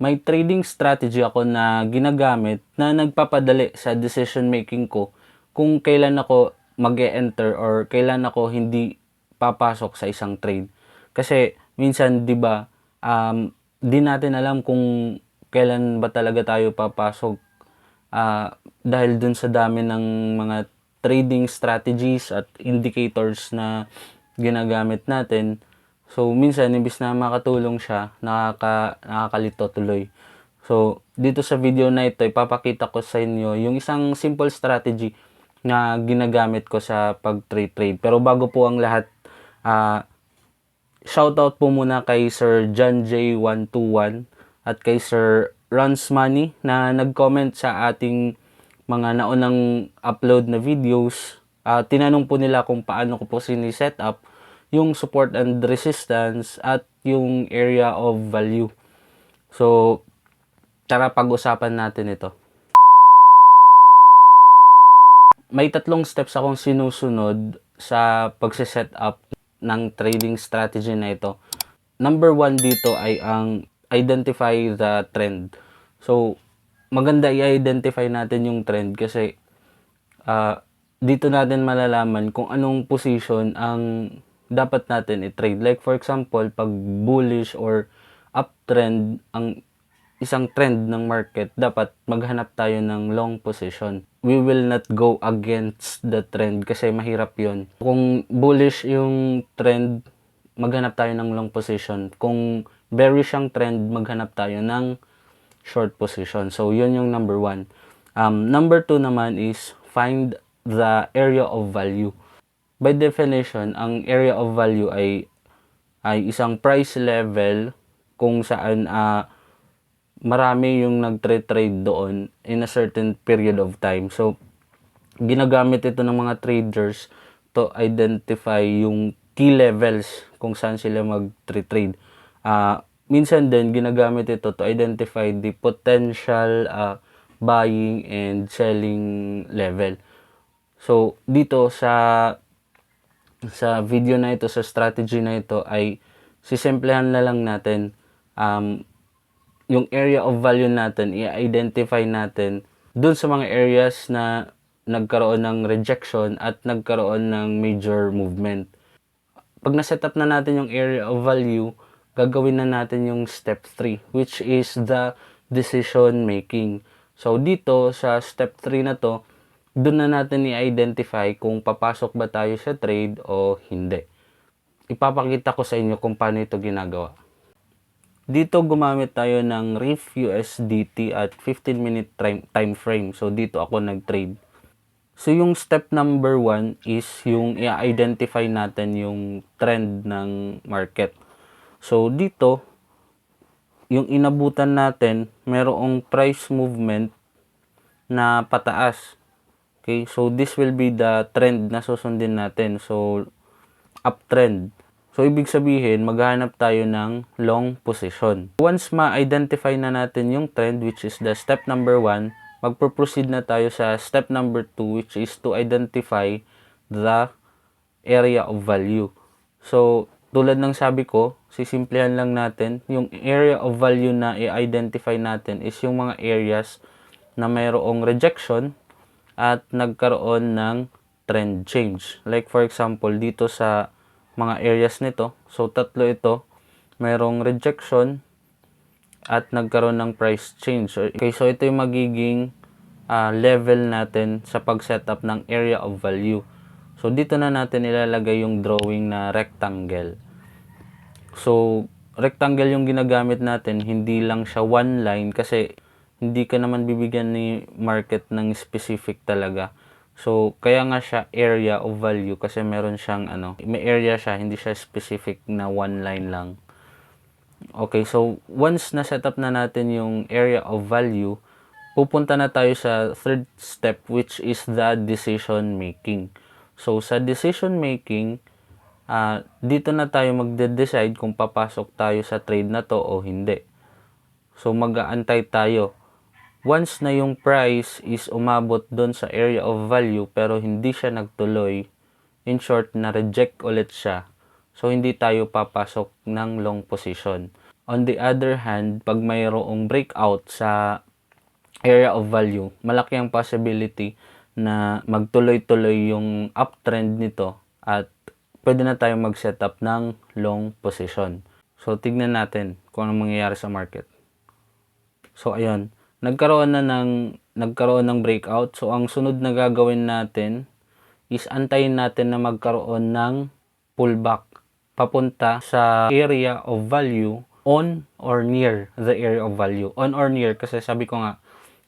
may trading strategy ako na ginagamit na nagpapadali sa decision making ko kung kailan ako mag-e-enter or kailan ako hindi papasok sa isang trade. Kasi minsan 'di ba, di natin alam kung kailan ba talaga tayo papasok, dahil dun sa dami ng mga trading strategies at indicators na ginagamit natin. So, minsan, imbis na makatulong siya, nakakalito tuloy. So, dito sa video na ito, ipapakita ko sa inyo yung isang simple strategy na ginagamit ko sa pag-trade. Pero bago po ang lahat, shoutout po muna kay Sir John J121 at kay Sir Runs Money na nag-comment sa ating mga naunang upload na videos. Tinanong po nila kung paano ko po sini-set up yung support and resistance at yung area of value. So, tara pag-usapan natin ito. May tatlong steps akong sinusunod sa pagse-set up ng trading strategy na ito. Number 1 dito ay ang identify the trend. So, maganda i-identify natin yung trend kasi dito natin malalaman kung anong position ang dapat natin i-trade. Like for example, pag bullish or uptrend ang isang trend ng market, dapat maghanap tayo ng long position. We will not go against the trend kasi mahirap yon. Kung bullish yung trend, maghanap tayo ng long position. Kung bearish ang trend, maghanap tayo ng short position. So, yun yung number 1. Number 2 naman is find the area of value. By definition, ang area of value ay isang price level kung saan marami yung nagtre-trade doon in a certain period of time. So, ginagamit ito ng mga traders to identify yung key levels kung saan sila mag-trade. Minsan din, ginagamit ito to identify the potential buying and selling level. So, dito sa video na ito, sa strategy na ito, ay sisimplehan na lang natin yung area of value natin, i-identify natin dun sa mga areas na nagkaroon ng rejection at nagkaroon ng major movement. Pag na-set up na natin yung area of value, gagawin na natin yung step 3, which is the decision making. So, dito sa step 3 na to, doon na natin i-identify kung papasok ba tayo sa trade o hindi. Ipapakita ko sa inyo kung paano ito ginagawa. Dito gumamit tayo ng RIF USDT at 15-minute time frame. So, dito ako nag-trade. So, yung step number 1 is yung i-identify natin yung trend ng market. So, dito, yung inabutan natin, merong price movement na pataas. Okay, so this will be the trend na susundin natin. So, uptrend. So, ibig sabihin, maghanap tayo ng long position. Once ma-identify na natin yung trend, which is the step number 1, magpo-proceed na tayo sa step number 2, which is to identify the area of value. So, tulad ng sabi ko, sisimplehan lang natin, yung area of value na i-identify natin is yung mga areas na mayroong rejection at nagkaroon ng trend change. Like for example, dito sa mga areas nito, so tatlo ito, mayroong rejection at nagkaroon ng price change. Okay, so ito yung magiging level natin sa pag-setup ng area of value. So dito na natin ilalagay yung drawing na rectangle. So rectangle yung ginagamit natin, hindi lang siya one line kasi hindi ka naman bibigyan ni market ng specific talaga. So, kaya nga siya area of value kasi meron siyang may area siya, hindi siya specific na one line lang. Okay, so once na set up na natin yung area of value, pupunta na tayo sa third step, which is the decision making. So, sa decision making, dito na tayo magde-decide kung papasok tayo sa trade na to o hindi. So, mag-aantay tayo. Once na yung price is umabot doon sa area of value pero hindi siya nagtuloy, in short, na-reject ulit siya. So, hindi tayo papasok ng long position. On the other hand, pag mayroong breakout sa area of value, malaki ang possibility na magtuloy-tuloy yung uptrend nito at pwede na tayong mag-setup ng long position. So, tignan natin kung anong mangyayari sa market. So, ayun. Nagkaroon ng breakout. So, ang sunod na gagawin natin is antayin natin na magkaroon ng pullback papunta sa area of value on or near the area of value. On or near kasi sabi ko nga,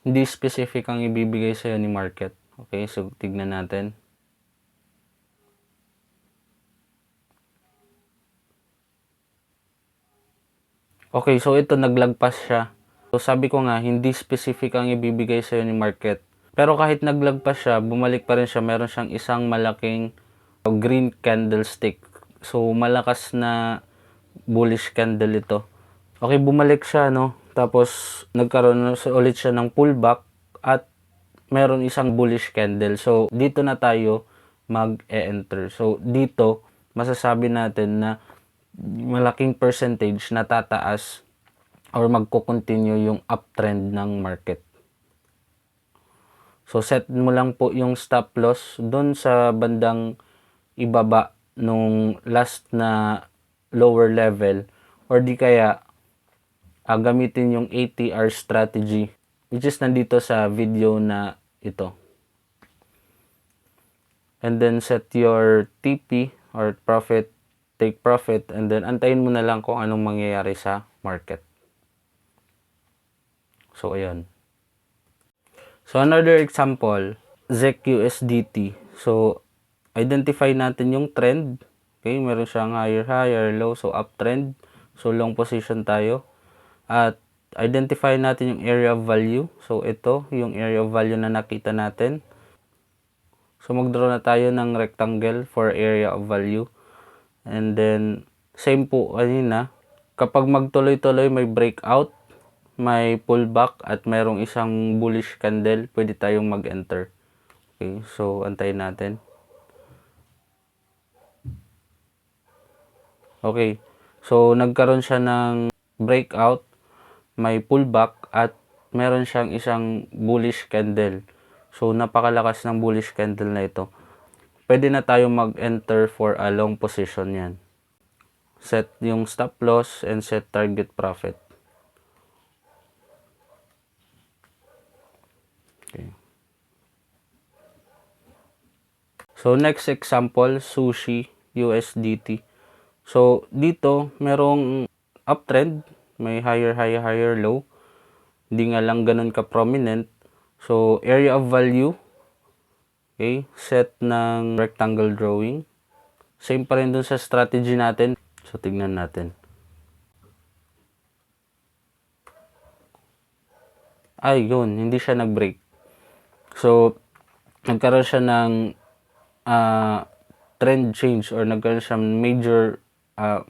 hindi specific ang ibibigay sa'yo ni market. Okay, so tignan natin. Okay, so ito naglagpas siya. So sabi ko nga, hindi specific ang ibibigay sa'yo ni market. Pero kahit naglagpas siya, bumalik pa rin siya. Meron siyang isang malaking green candlestick. So malakas na bullish candle ito. Okay, bumalik siya, no? Tapos nagkaroon ulit siya ng pullback at meron isang bullish candle. So dito na tayo mag-enter. So dito, masasabi natin na malaking percentage na tataas or magko-continue yung uptrend ng market. So set mo lang po yung stop loss doon sa bandang ibaba nung last na lower level or di kaya gamitin yung ATR strategy which is nandito sa video na ito. And then set your TP or profit, take profit, and then antayin mo na lang kung anong mangyayari sa market. So, ayan. So, another example, ZEC-USDT. So, identify natin yung trend. Okay, meron siyang higher, higher, low. So, uptrend. So, long position tayo. At identify natin yung area of value. So, ito, yung area of value na nakita natin. So, mag-draw na tayo ng rectangle for area of value. And then, same po kanina. Kapag magtuloy-tuloy may breakout, may pullback at mayroong isang bullish candle, pwede tayong mag-enter. Okay, so antayin natin. Okay, so nagkaroon siya ng breakout, may pullback at meron siyang isang bullish candle. So napakalakas ng bullish candle na ito. Pwede na tayong mag-enter for a long position yan. Set yung stop loss and set target profit. Okay. So, next example, Sushi USDT. So, dito, merong uptrend. May higher, higher, higher, low. Hindi nga lang ganun ka-prominent. So, area of value. Okay, set ng rectangle drawing. Same pa rin dun sa strategy natin. So, tignan natin. Ay, yun. Hindi siya nag-break. So, nagkaroon siya ng trend change or nagkaroon siya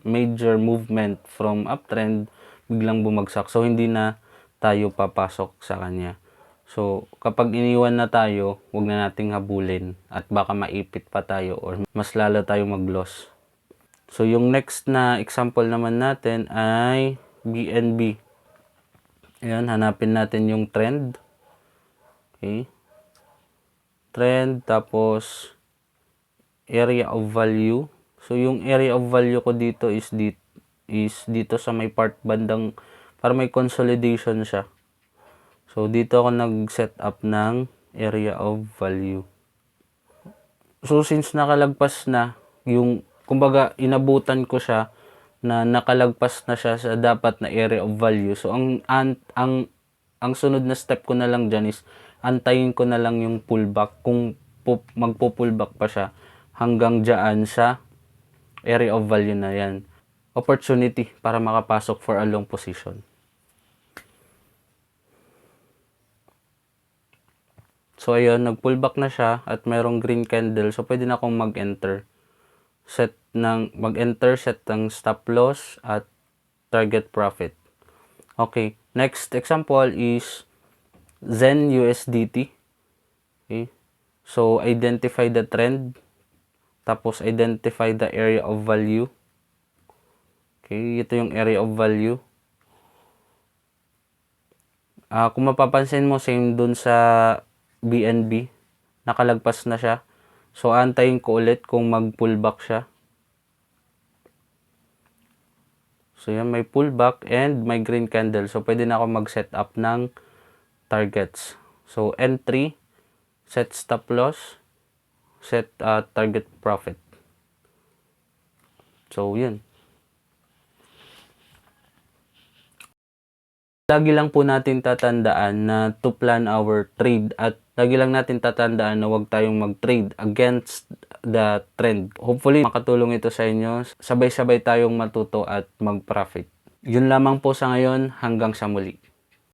major movement from uptrend, biglang bumagsak. So, hindi na tayo papasok sa kanya. So, kapag iniwan na tayo, huwag na nating habulin at baka maipit pa tayo or mas lalo tayo mag-loss. So, yung next na example naman natin ay BNB. Ayan, hanapin natin yung trend. Okay. Trend, tapos area of value. So, yung area of value ko dito is dito sa may part bandang para may consolidation siya. So, dito ako nag-set up ng area of value. So, since nakalagpas na yung, kumbaga, inabutan ko siya na nakalagpas na siya sa dapat na area of value. So, ang sunod na step ko na lang dyan is antayin ko na lang yung pullback kung magpo-pullback pa siya hanggang dyan sa area of value na yan. Opportunity para makapasok for a long position. So, ayun, nag-pullback na siya at mayroong green candle. So, pwede na akong mag-enter. Mag-enter, set ng stop loss at target profit. Okay, next example is Zen USDT. Okay, so identify the trend, tapos identify the area of value. Okay, ito yung area of value. Kung mapapansin mo, same dun sa BNB, nakalagpas na siya. So, antayin ko ulit kung mag-pullback siya. So, yan, may pullback and may green candle. So, pwede na ako mag-set up ng targets. So, entry, set stop loss, set target profit. So, yun. Lagi lang po natin tatandaan na to plan our trade at lagi lang natin tatandaan na huwag tayong mag-trade against the trend. Hopefully, makatulong ito sa inyo. Sabay-sabay tayong matuto at mag-profit. Yun lamang po sa ngayon. Hanggang sa muli.